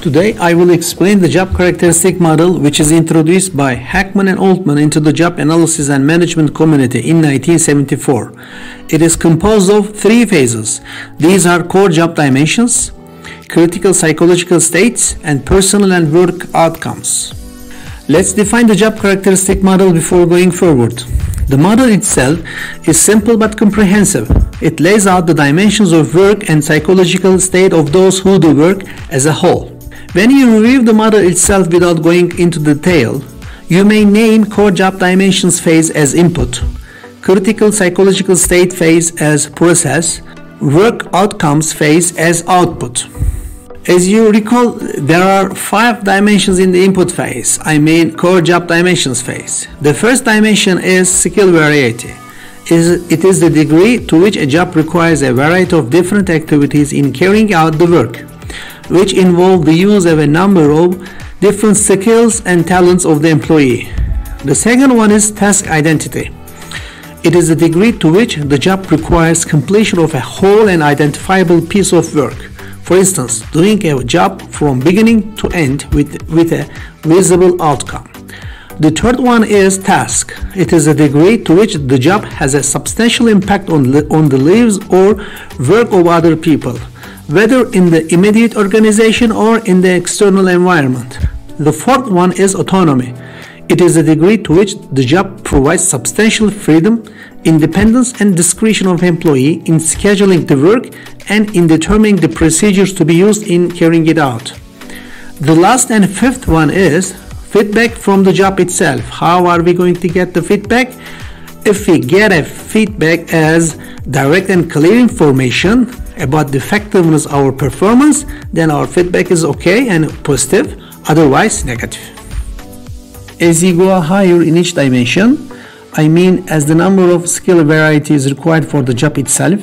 Today I will explain the job characteristic model which is introduced by Hackman and Oldman into the job analysis and management community in 1974. It is composed of three phases. These are core job dimensions, critical psychological states, and personal and work outcomes. Let's define the job characteristic model before going forward. The model itself is simple but comprehensive. It lays out the dimensions of work and psychological state of those who do work as a whole. When you review the model itself without going into detail, you may name core job dimensions phase as input, critical psychological state phase as process, work outcomes phase as output. As you recall, there are 5 dimensions in the input phase, core job dimensions phase. The first dimension is skill variety. It is the degree to which a job requires a variety of different activities in carrying out the work, which involve the use of a number of different skills and talents of the employee. The second one is task identity. It is the degree to which the job requires completion of a whole and identifiable piece of work. For instance, doing a job from beginning to end with a visible outcome. The third one is task. It is a degree to which the job has a substantial impact on the lives or work of other people, whether in the immediate organization or in the external environment. The fourth one is autonomy. It is a degree to which the job provides substantial freedom, independence, and discretion of employee in scheduling the work and in determining the procedures to be used in carrying it out. The last and fifth one is feedback from the job itself. How are we going to get the feedback? If we get a feedback as direct and clear information about the effectiveness of our performance, then our feedback is okay and positive, otherwise negative. As you go higher in each dimension, as the number of skill varieties required for the job itself,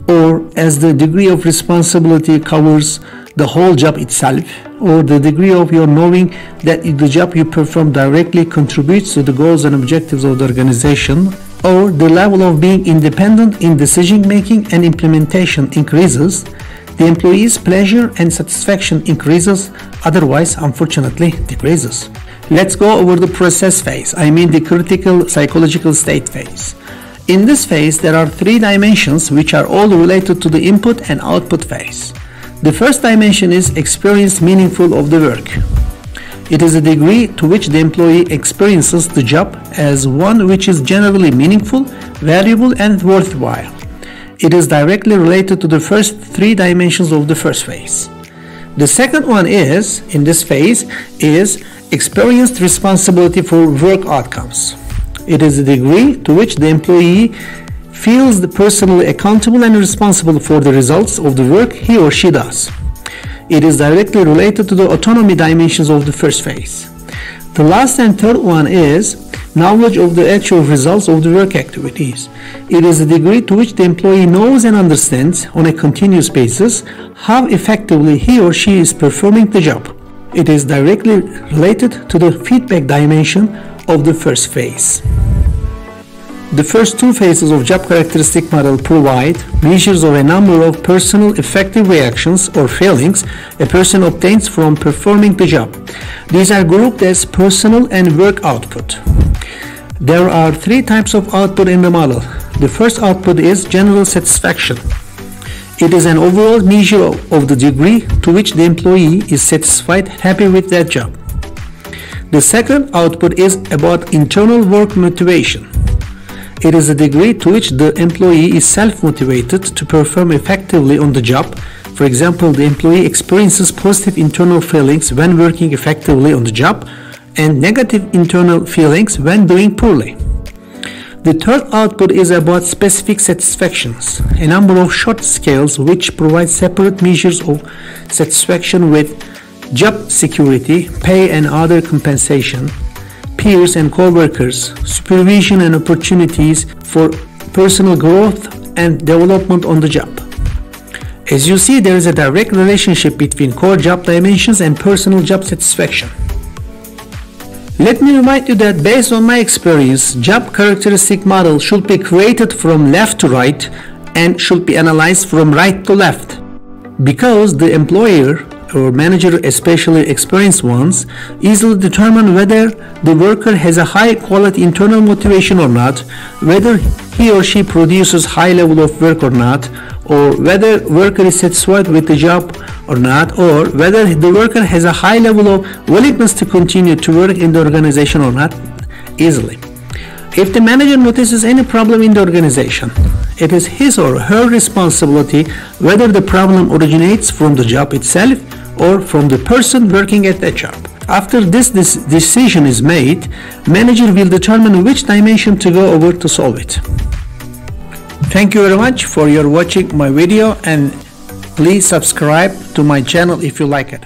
or as the degree of responsibility covers the whole job itself, or the degree of your knowing that the job you perform directly contributes to the goals and objectives of the organization, or the level of being independent in decision making and implementation increases, the employee's pleasure and satisfaction increases, otherwise unfortunately decreases. Let's go over the process phase, the critical psychological state phase. In this phase, there are 3 dimensions which are all related to the input and output phase. The first dimension is experience meaningful of the work. It is a degree to which the employee experiences the job as one which is generally meaningful, valuable, and worthwhile. It is directly related to the first 3 dimensions of the first phase. The second one in this phase is experienced responsibility for work outcomes. It is a degree to which the employee feels personally accountable and responsible for the results of the work he or she does. It is directly related to the autonomy dimensions of the first phase. The last and third one is knowledge of the actual results of the work activities. It is a degree to which the employee knows and understands on a continuous basis how effectively he or she is performing the job. It is directly related to the feedback dimension of the first phase. The first 2 phases of job characteristic model provide measures of a number of personal effective reactions or feelings a person obtains from performing the job. These are grouped as personal and work output. There are 3 types of output in the model. The first output is general satisfaction. It is an overall measure of the degree to which the employee is satisfied, happy with that job. The second output is about internal work motivation. It is a degree to which the employee is self-motivated to perform effectively on the job. For example, the employee experiences positive internal feelings when working effectively on the job and negative internal feelings when doing poorly. The third output is about specific satisfactions, a number of short scales which provide separate measures of satisfaction with job security, pay and other compensation, peers and co-workers, supervision and opportunities for personal growth and development on the job. As you see, there is a direct relationship between core job dimensions and personal job satisfaction. Let me remind you that based on my experience, job characteristic model should be created from left to right and should be analyzed from right to left, because the employer or manager, especially experienced ones, easily determine whether the worker has a high quality internal motivation or not, whether he or she produces high level of work or not, or whether worker is satisfied with the job or not, or whether the worker has a high level of willingness to continue to work in the organization or not, easily. If the manager notices any problem in the organization, it is his or her responsibility whether the problem originates from the job itself or from the person working at that job. After this decision is made, manager will determine which dimension to go over to solve it. Thank you very much for your watching my video, and please subscribe to my channel if you like it.